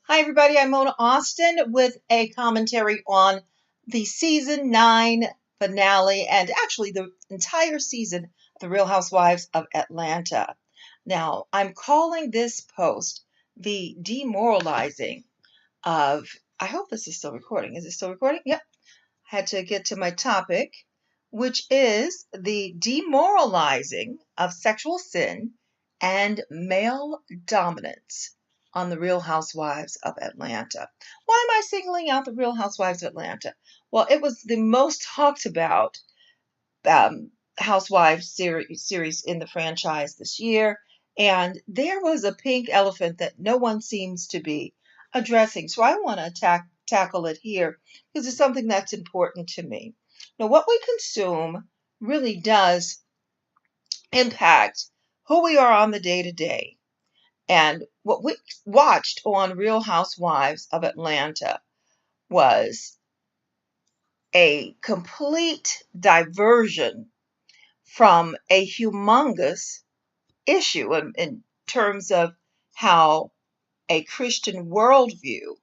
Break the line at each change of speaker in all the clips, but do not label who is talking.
Hi, everybody. I'm Mona Austin with a commentary on the season 9 finale and actually the entire season of The Real Housewives of Atlanta. Now, I'm calling this post the demoralizing of, I hope this is still recording. Is it still recording? Yep. Had to get to my topic, which is the demoralizing of sexual sin and male dominance on the Real Housewives of Atlanta. Why am I singling out the Real Housewives of Atlanta? Well, it was the most talked about Housewives series in the franchise this year, and there was a pink elephant that no one seems to be addressing. So I want to tackle it here because it's something that's important to me. Now, what we consume really does impact who we are on the day to day. And what we watched on Real Housewives of Atlanta was a complete diversion from a humongous issue in terms of how a Christian worldview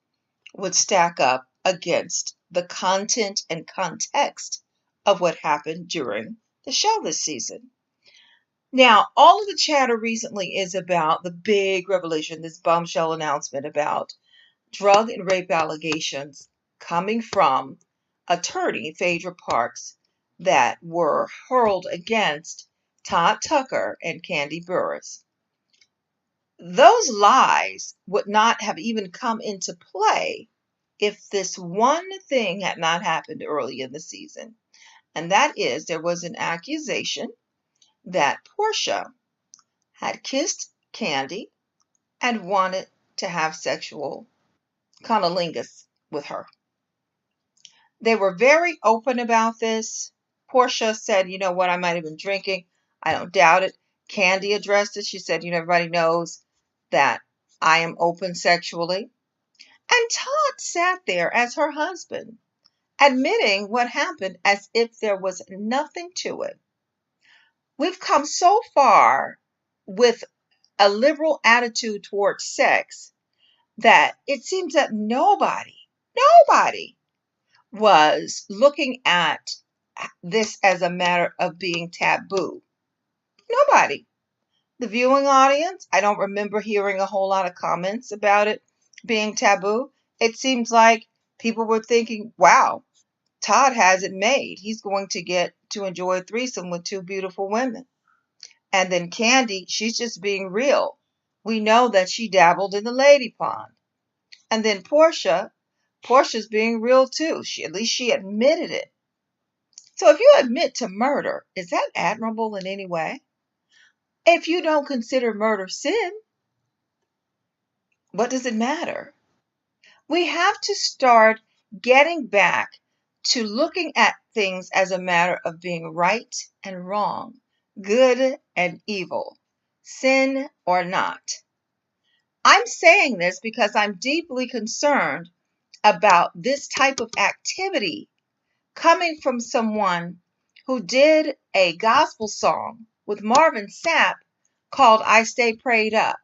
would stack up against the content and context of what happened during the show this season. Now, all of the chatter recently is about the big revelation, this bombshell announcement about drug and rape allegations coming from attorney Phaedra Parks that were hurled against Todd Tucker and Candy Burris. Those lies would not have even come into play if this one thing had not happened early in the season. And that is, there was an accusation that Portia had kissed Candy and wanted to have sexual cunnilingus with her. They were very open about this. Portia said, you know what, I might have been drinking. I don't doubt it. Candy addressed it. She said, everybody knows that I am open sexually. And Todd sat there as her husband, admitting what happened as if there was nothing to it. We've come so far with a liberal attitude towards sex that it seems that nobody was looking at this as a matter of being taboo. Nobody. The viewing audience, I don't remember hearing a whole lot of comments about it being taboo. It seems like people were thinking, wow, Todd has it made. He's going to get to enjoy a threesome with two beautiful women. And then Candy, she's just being real. We know that she dabbled in the lady pond. And then Portia's being real too. At least she admitted it. So if you admit to murder, is that admirable in any way? If you don't consider murder sin, what does it matter? We have to start getting back to looking at things as a matter of being right and wrong, good and evil, sin or not. I'm saying this because I'm deeply concerned about this type of activity coming from someone who did a gospel song with Marvin Sapp called I Stay Prayed Up,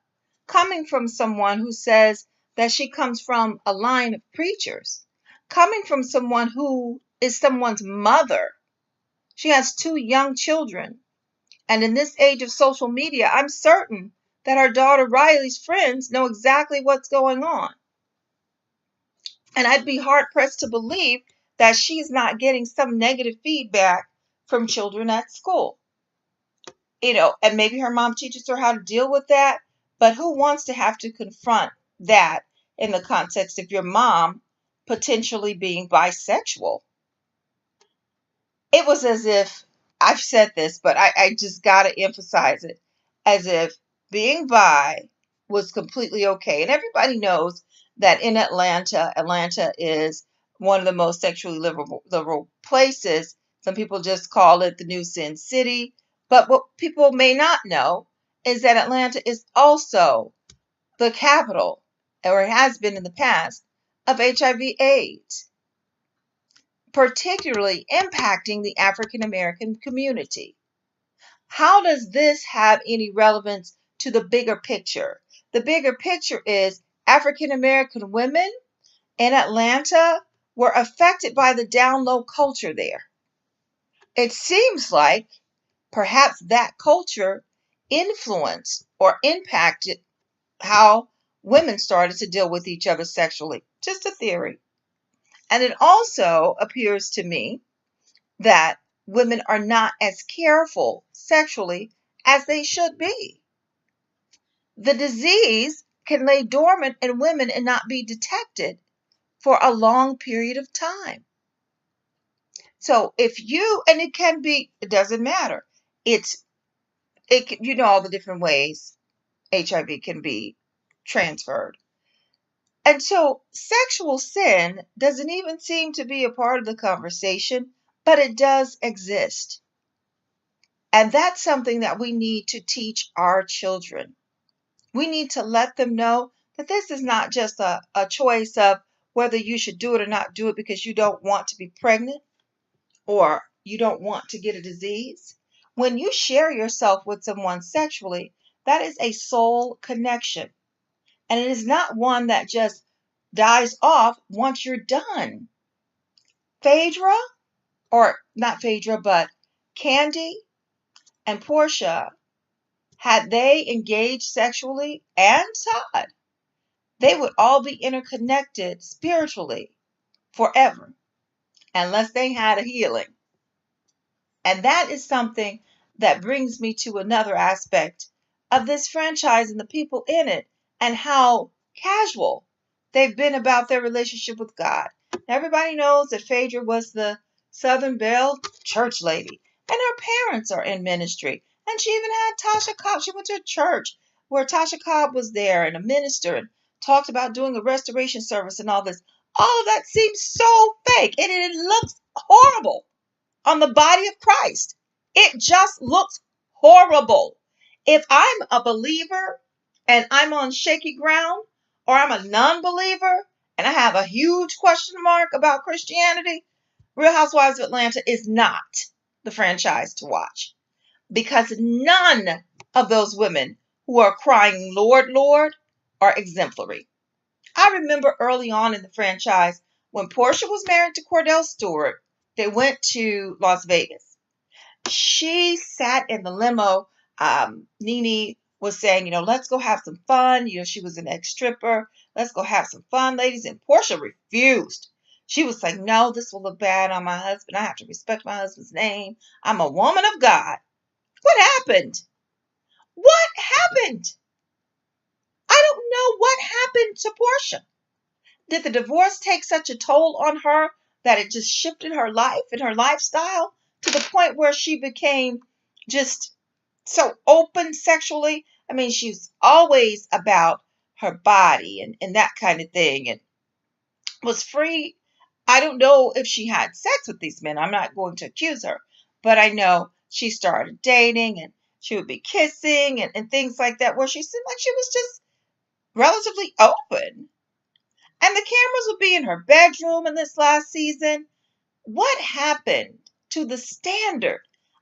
coming from someone who says that she comes from a line of preachers, coming from someone who is someone's mother. She has 2 young children. And in this age of social media, I'm certain that her daughter Riley's friends know exactly what's going on. And I'd be hard-pressed to believe that she's not getting some negative feedback from children at school. And maybe her mom teaches her how to deal with that, but who wants to have to confront that in the context of your mom potentially being bisexual? It was as if, I've said this, but I just got to emphasize it, as if being bi was completely okay. And everybody knows that in Atlanta is one of the most sexually liberal places. Some people just call it the new Sin City. But what people may not know is that Atlanta is also the capital, or it has been in the past, of HIV/AIDS, particularly impacting the African American community. How does this have any relevance to the bigger picture? The bigger picture is African American women in Atlanta were affected by the down low culture there. It seems like perhaps that culture influenced or impacted how women started to deal with each other sexually. Just a theory. And it also appears to me that women are not as careful sexually as they should be. The disease can lay dormant in women and not be detected for a long period of time. So if you, and it can be, it doesn't matter. You know all the different ways HIV can be transferred. And so sexual sin doesn't even seem to be a part of the conversation, but it does exist. And that's something that we need to teach our children. We need to let them know that this is not just a choice of whether you should do it or not do it because you don't want to be pregnant or you don't want to get a disease. When you share yourself with someone sexually, that is a soul connection. And it is not one that just dies off once you're done. Phaedra, or not Phaedra, but Candy and Portia, had they engaged sexually, and Todd, they would all be interconnected spiritually forever, unless they had a healing. And that is something that brings me to another aspect of this franchise and the people in it and how casual they've been about their relationship with God. Everybody knows that Phaedra was the Southern Belle church lady, and her parents are in ministry. And she even had Tasha Cobb. She went to a church where Tasha Cobb was there and a minister and talked about doing a restoration service and all this. All of that seems so fake, and it looks horrible on the body of Christ. It just looks horrible. If I'm a believer and I'm on shaky ground, or I'm a non-believer and I have a huge question mark about Christianity, Real Housewives of Atlanta is not the franchise to watch, because none of those women who are crying, Lord, Lord, are exemplary. I remember early on in the franchise when Portia was married to Cordell Stewart, they went to Las Vegas. She sat in the limo. Nene was saying, let's go have some fun. She was an ex-stripper. Let's go have some fun, ladies. And Portia refused. She was like, no, this will look bad on my husband. I have to respect my husband's name. I'm a woman of God. What happened? What happened? I don't know what happened to Portia. Did the divorce take such a toll on her that it just shifted her life and her lifestyle to the point where she became just so open sexually? I mean, she's always about her body and that kind of thing, and was free. I don't know if she had sex with these men. I'm not going to accuse her, but I know she started dating and she would be kissing and things like that, where she seemed like she was just relatively open. And the cameras would be in her bedroom in this last season. What happened to the standard?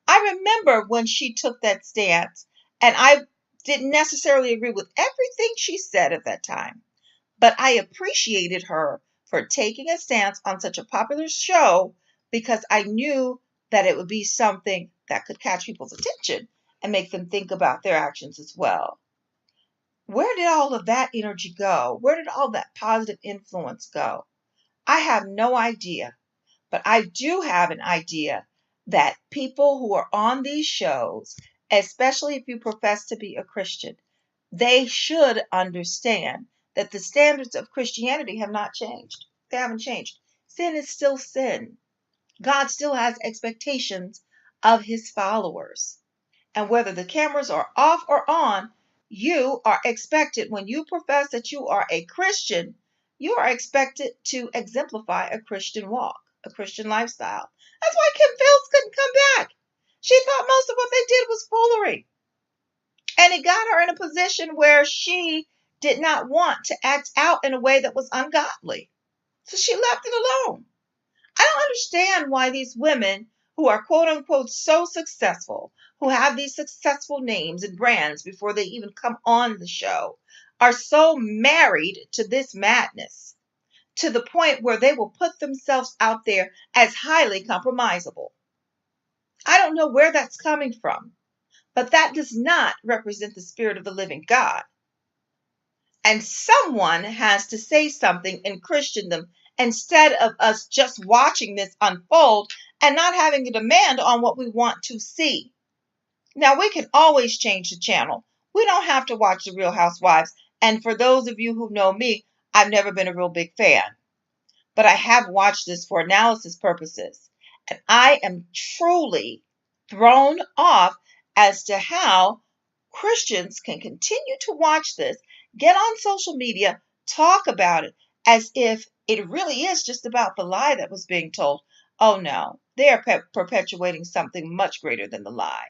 I remember when she took that stance, and I didn't necessarily agree with everything she said at that time, but I appreciated her for taking a stance on such a popular show, because I knew that it would be something that could catch people's attention and make them think about their actions as well. Where did all of that energy go? Where did all that positive influence go? I have no idea, but I do have an idea that people who are on these shows, especially if you profess to be a Christian, they should understand that the standards of Christianity have not changed. They haven't changed. Sin is still sin. God still has expectations of his followers. And whether the cameras are off or on, you are expected, when you profess that you are a Christian, you are expected to exemplify a Christian walk, a Christian lifestyle. That's why Kim Fields couldn't come back. She thought most of what they did was foolery. And it got her in a position where she did not want to act out in a way that was ungodly. So she left it alone. I don't understand why these women who are quote unquote so successful, who have these successful names and brands before they even come on the show, are so married to this madness to the point where they will put themselves out there as highly compromisable. I don't know where that's coming from, but that does not represent the Spirit of the living God. And someone has to say something in Christendom instead of us just watching this unfold and not having a demand on what we want to see. Now, we can always change the channel. We don't have to watch the Real Housewives. And for those of you who know me, I've never been a real big fan. But I have watched this for analysis purposes. And I am truly thrown off as to how Christians can continue to watch this, get on social media, talk about it as if it really is just about the lie that was being told. Oh no, they are perpetuating something much greater than the lie.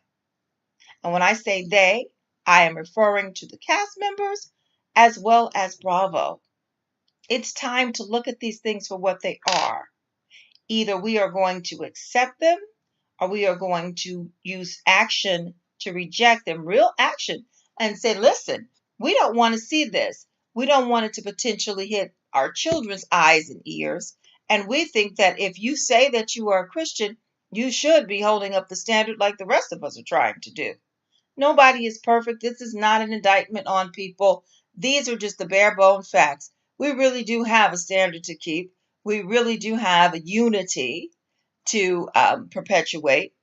And when I say they, I am referring to the cast members as well as Bravo. It's time to look at these things for what they are. Either we are going to accept them or we are going to use action to reject them, real action, and say, listen, we don't want to see this. We don't want it to potentially hit our children's eyes and ears. And we think that if you say that you are a Christian, you should be holding up the standard like the rest of us are trying to do. Nobody is perfect. This is not an indictment on people. These are just the bare bone facts. We really do have a standard to keep. We really do have a unity to perpetuate.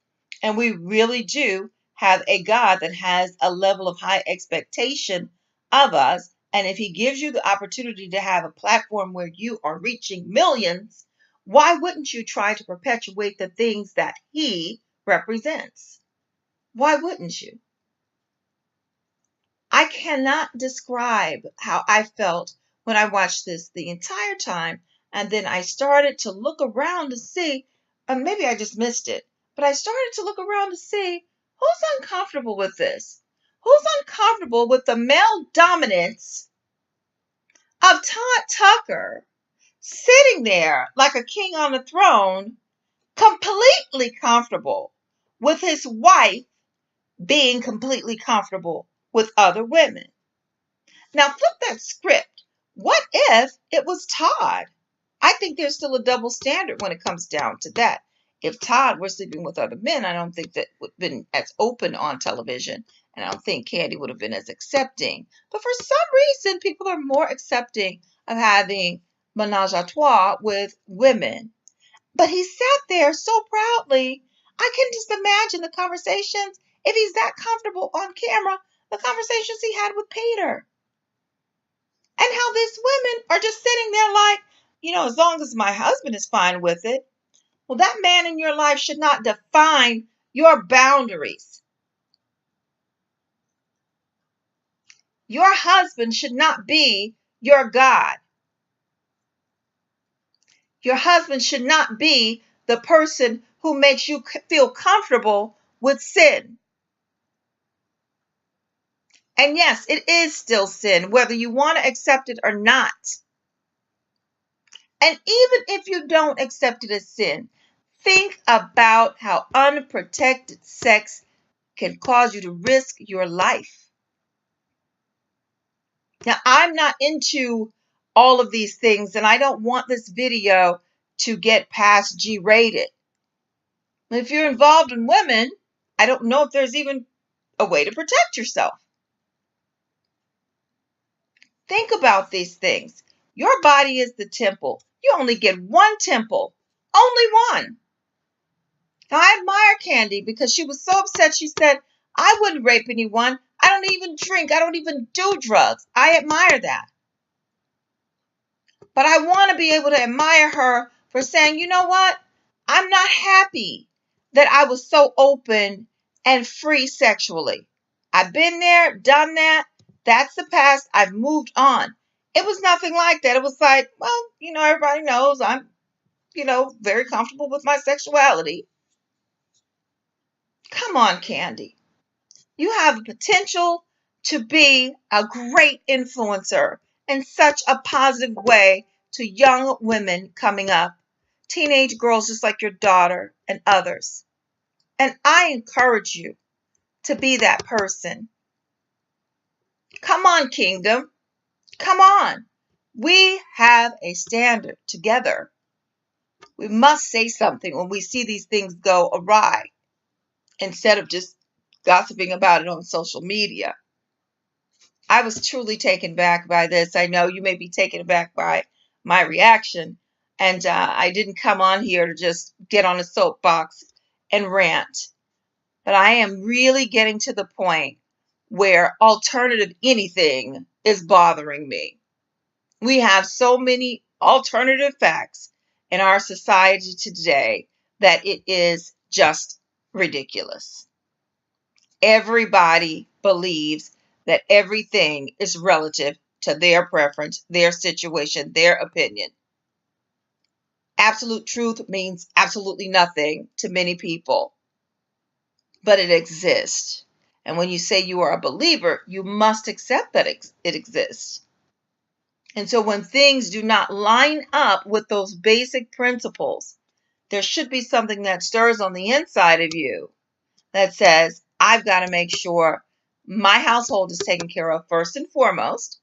And we really do have a God that has a level of high expectation of us. And if he gives you the opportunity to have a platform where you are reaching millions, why wouldn't you try to perpetuate the things that he represents? Why wouldn't you? I cannot describe how I felt when I watched this the entire time. And then I started to look around to see, maybe I just missed it, but I started to look around to see who's uncomfortable with this. Who's uncomfortable with the male dominance of Todd Tucker sitting there like a king on a throne, completely comfortable with his wife being completely comfortable with other women. Now flip that script. What if it was Todd? I think there's still a double standard when it comes down to that. If Todd were sleeping with other men, I don't think that would have been as open on television. And I don't think Candy would have been as accepting. But for some reason, people are more accepting of having menage a trois with women. But he sat there so proudly. I can just imagine the conversations, if he's that comfortable on camera, the conversations he had with Peter. And how these women are just sitting there like, as long as my husband is fine with it. Well, that man in your life should not define your boundaries. Your husband should not be your God. Your husband should not be the person who makes you feel comfortable with sin. And yes, it is still sin, whether you want to accept it or not. And even if you don't accept it as sin, think about how unprotected sex can cause you to risk your life. Now, I'm not into all of these things, and I don't want this video to get past G-rated. If you're involved in women, I don't know if there's even a way to protect yourself. Think about these things. Your body is the temple. You only get one temple. Only one. Now, I admire Candy because she was so upset. She said, I wouldn't rape anyone. I don't even drink. I don't even do drugs. I admire that. But I want to be able to admire her for saying, you know what? I'm not happy that I was so open and free sexually. I've been there, done that. That's the past. I've moved on. It was nothing like that. It was like, well, everybody knows I'm, very comfortable with my sexuality. Come on, Candy. You have the potential to be a great influencer in such a positive way to young women coming up, teenage girls just like your daughter and others. And I encourage you to be that person. Come on, Kingdom. Come on. We have a standard together. We must say something when we see these things go awry instead of just gossiping about it on social media. I was truly taken back by this. I know you may be taken aback by my reaction, and I didn't come on here to just get on a soapbox and rant, but I am really getting to the point where alternative anything is bothering me. We have so many alternative facts in our society today that it is just ridiculous. Everybody believes that everything is relative to their preference, their situation, their opinion. Absolute truth means absolutely nothing to many people, but it exists. And when you say you are a believer, you must accept that it exists. And so when things do not line up with those basic principles, there should be something that stirs on the inside of you that says, I've got to make sure my household is taken care of first and foremost.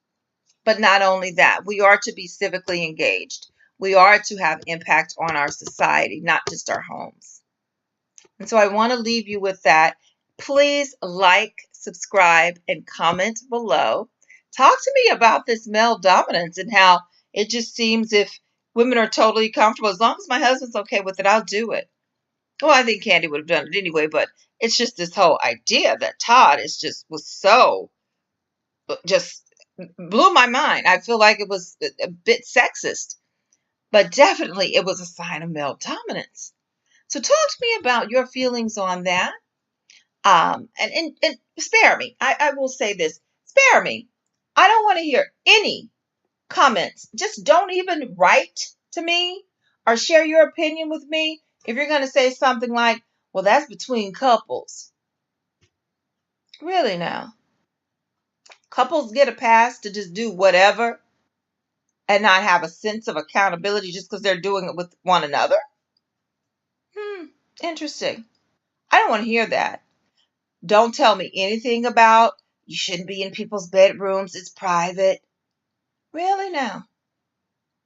But not only that, we are to be civically engaged. We are to have impact on our society, not just our homes. And so I want to leave you with that. Please like, subscribe, and comment below. Talk to me about this male dominance and how it just seems if women are totally comfortable, as long as my husband's okay with it, I'll do it. Well, I think Candy would have done it anyway, but it's just this whole idea that Todd was so, just blew my mind. I feel like it was a bit sexist, but definitely it was a sign of male dominance. So talk to me about your feelings on that. And spare me. I will say this. Spare me. I don't want to hear any comments. Just don't even write to me or share your opinion with me if you're going to say something like, well, that's between couples. Really now? Couples get a pass to just do whatever and not have a sense of accountability just because they're doing it with one another? Interesting. I don't want to hear that. Don't tell me anything about you shouldn't be in people's bedrooms. It's private. Really now?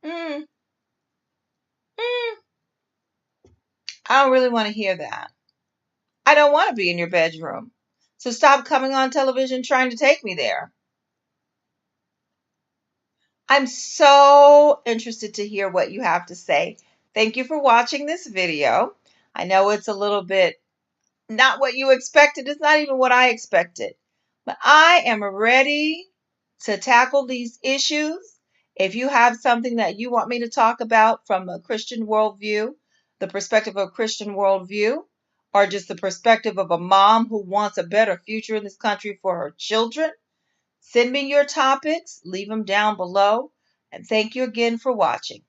Mm, mm, I don't really want to hear that. I don't want to be in your bedroom. So stop coming on television trying to take me there. I'm so interested to hear what you have to say. Thank you for watching this video. I know it's a little bit not what you expected. It's not even what I expected. But I am ready to tackle these issues. If you have something that you want me to talk about from a Christian worldview, the perspective of a Christian worldview, or just the perspective of a mom who wants a better future in this country for her children, send me your topics, leave them down below, and thank you again for watching.